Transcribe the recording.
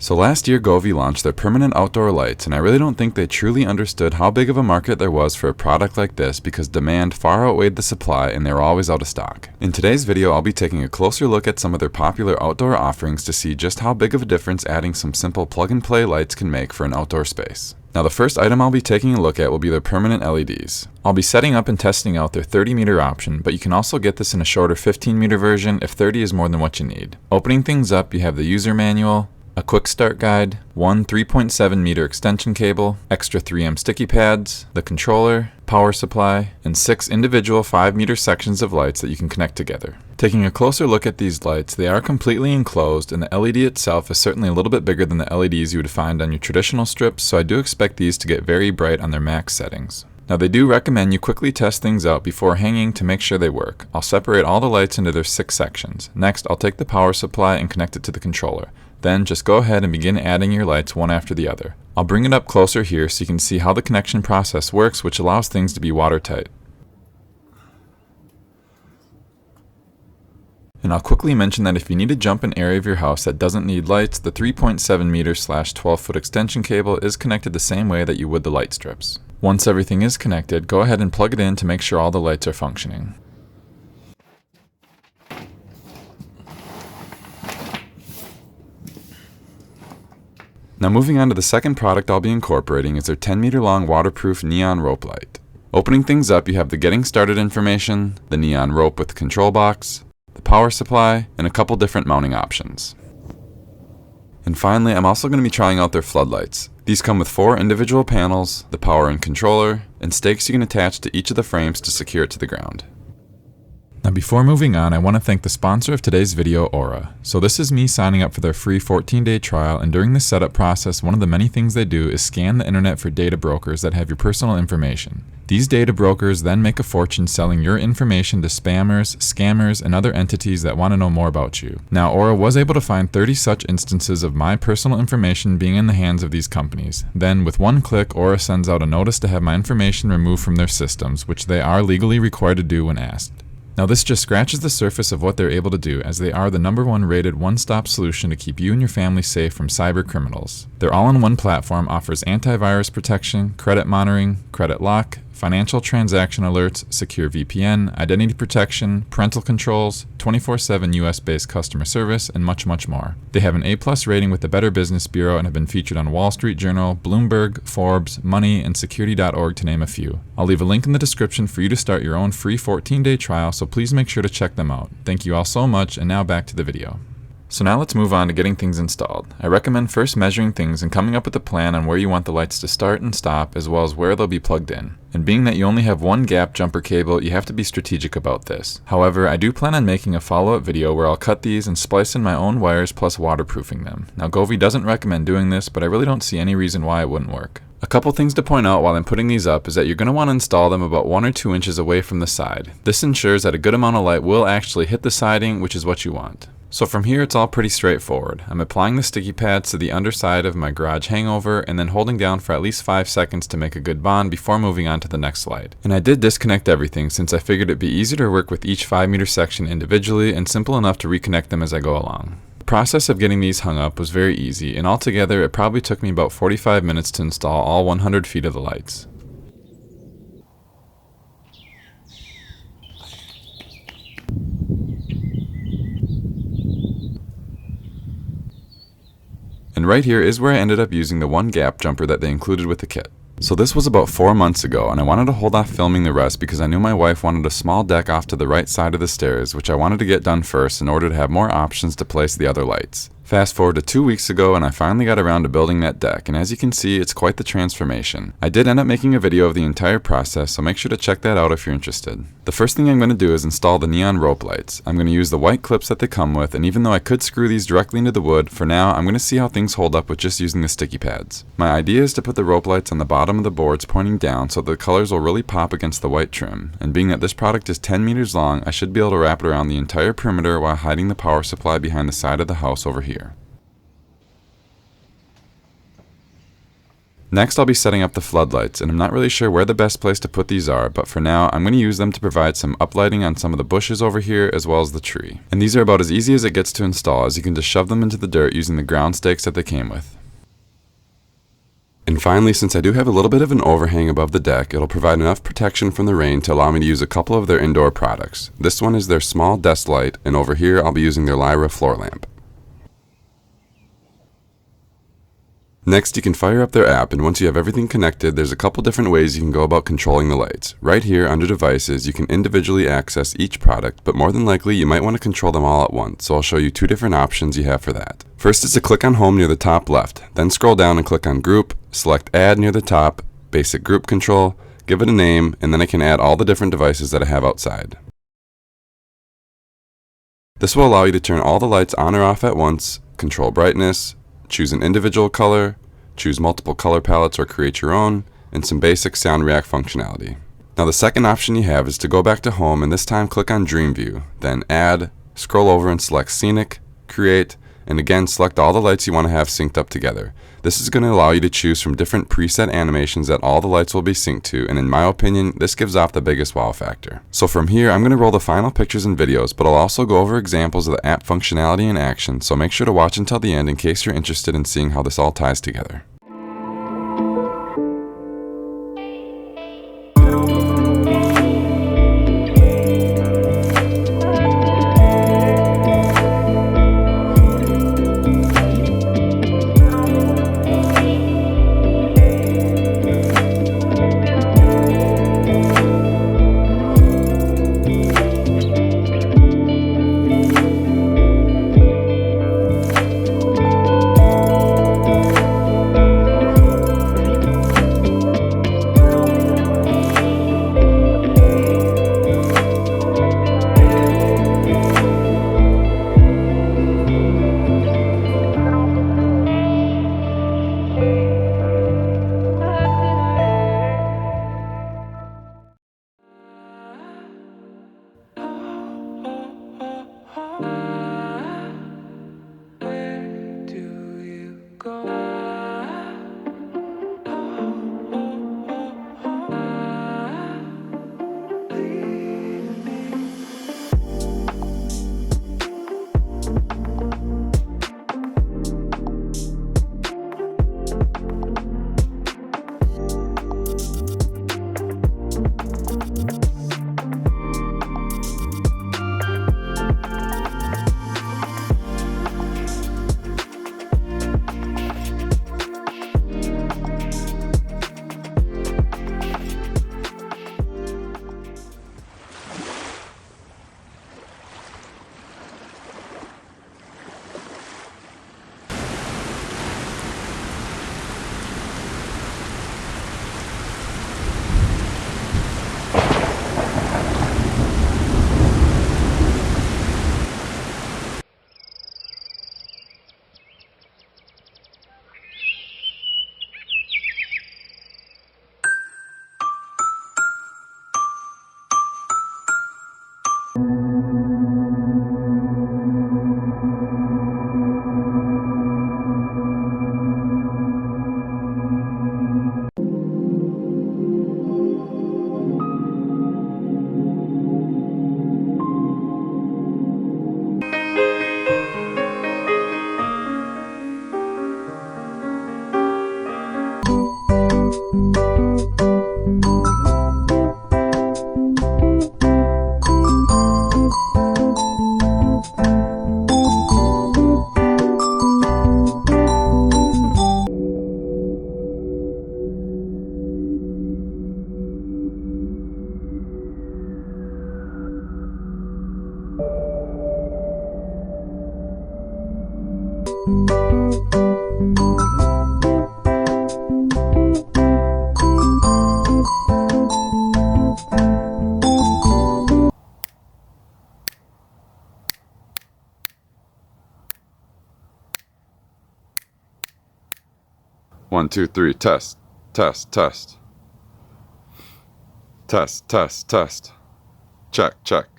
So last year, Govee launched their permanent outdoor lights, and I really don't think they truly understood how big of a market there was for a product like this because demand far outweighed the supply and they were always out of stock. In today's video, I'll be taking a closer look at some of their popular outdoor offerings to see just how big of a difference adding some simple plug-and-play lights can make for an outdoor space. Now the first item I'll be taking a look at will be their permanent LEDs. I'll be setting up and testing out their 30-meter option, but you can also get this in a shorter 15-meter version if 30 is more than what you need. Opening things up, you have the user manual, a quick start guide, one 3.7 meter extension cable, extra 3M sticky pads, the controller, power supply, and 6 individual 5-meter sections of lights that you can connect together. Taking a closer look at these lights, they are completely enclosed and the LED itself is certainly a little bit bigger than the LEDs you would find on your traditional strips, so I do expect these to get very bright on their max settings. Now they do recommend you quickly test things out before hanging to make sure they work. I'll separate all the lights into their 6 sections. Next, I'll take the power supply and connect it to the controller. Then just go ahead and begin adding your lights one after the other. I'll bring it up closer here so you can see how the connection process works, which allows things to be watertight. And I'll quickly mention that if you need to jump an area of your house that doesn't need lights, the 3.7 meter / 12-foot extension cable is connected the same way that you would the light strips. Once everything is connected, go ahead and plug it in to make sure all the lights are functioning. Now moving on to the second product I'll be incorporating is their 10-meter long waterproof neon rope light. Opening things up, you have the getting started information, the neon rope with the control box, the power supply, and a couple different mounting options. And finally, I'm also going to be trying out their floodlights. These come with 4 individual panels, the power and controller, and stakes you can attach to each of the frames to secure it to the ground. Now before moving on, I want to thank the sponsor of today's video, Aura. So this is me signing up for their free 14-day trial, and during this setup process, one of the many things they do is scan the internet for data brokers that have your personal information. These data brokers then make a fortune selling your information to spammers, scammers, and other entities that want to know more about you. Now, Aura was able to find 30 such instances of my personal information being in the hands of these companies. Then, with one click, Aura sends out a notice to have my information removed from their systems, which they are legally required to do when asked. Now this just scratches the surface of what they're able to do, as they are the #1 rated one-stop solution to keep you and your family safe from cyber criminals. Their all-in-one platform offers antivirus protection, credit monitoring, credit lock, financial transaction alerts, secure VPN, identity protection, parental controls, 24/7 US-based customer service, and much, much more. They have an A+ rating with the Better Business Bureau and have been featured on Wall Street Journal, Bloomberg, Forbes, Money, and Security.org to name a few. I'll leave a link in the description for you to start your own free 14-day trial, so please make sure to check them out. Thank you all so much, and now back to the video. So now let's move on to getting things installed. I recommend first measuring things and coming up with a plan on where you want the lights to start and stop, as well as where they'll be plugged in. And being that you only have one gap jumper cable, you have to be strategic about this. However, I do plan on making a follow-up video where I'll cut these and splice in my own wires plus waterproofing them. Now Govee doesn't recommend doing this, but I really don't see any reason why it wouldn't work. A couple things to point out while I'm putting these up is that you're going to want to install them about 1 or 2 inches away from the side. This ensures that a good amount of light will actually hit the siding, which is what you want. So from here it's all pretty straightforward. I'm applying the sticky pads to the underside of my garage hangover and then holding down for at least 5 seconds to make a good bond before moving on to the next light. And I did disconnect everything since I figured it'd be easier to work with each 5-meter section individually and simple enough to reconnect them as I go along. The process of getting these hung up was very easy, and altogether it probably took me about 45 minutes to install all 100 feet of the lights. And right here is where I ended up using the one gap jumper that they included with the kit. So this was about 4 months ago, and I wanted to hold off filming the rest because I knew my wife wanted a small deck off to the right side of the stairs, which I wanted to get done first in order to have more options to place the other lights. Fast forward to 2 weeks ago and I finally got around to building that deck, and as you can see, it's quite the transformation. I did end up making a video of the entire process, so make sure to check that out if you're interested. The first thing I'm going to do is install the neon rope lights. I'm going to use the white clips that they come with, and even though I could screw these directly into the wood, for now I'm going to see how things hold up with just using the sticky pads. My idea is to put the rope lights on the bottom of the boards pointing down so the colors will really pop against the white trim, and being that this product is 10 meters long, I should be able to wrap it around the entire perimeter while hiding the power supply behind the side of the house over here. Next, I'll be setting up the floodlights, and I'm not really sure where the best place to put these are, but for now, I'm going to use them to provide some uplighting on some of the bushes over here as well as the tree. And these are about as easy as it gets to install, as you can just shove them into the dirt using the ground stakes that they came with. And finally, since I do have a little bit of an overhang above the deck, it'll provide enough protection from the rain to allow me to use a couple of their indoor products. This one is their small desk light, and over here I'll be using their Lyra floor lamp. Next, you can fire up their app, and once you have everything connected, there's a couple different ways you can go about controlling the lights. Right here, under Devices, you can individually access each product, but more than likely, you might want to control them all at once, so I'll show you two different options you have for that. First is to click on Home near the top left, then scroll down and click on Group, select Add near the top, Basic Group Control, give it a name, and then I can add all the different devices that I have outside. This will allow you to turn all the lights on or off at once, control brightness, choose an individual color, choose multiple color palettes or create your own, and some basic sound react functionality. Now the second option you have is to go back to Home and this time click on Dream View, then Add, scroll over and select Scenic, Create, and again select all the lights you want to have synced up together. This is going to allow you to choose from different preset animations that all the lights will be synced to, and in my opinion, this gives off the biggest wow factor. So from here, I'm going to roll the final pictures and videos, but I'll also go over examples of the app functionality in action, so make sure to watch until the end in case you're interested in seeing how this all ties together. One, two, three, test, test, test. Test, test, test. Check, check.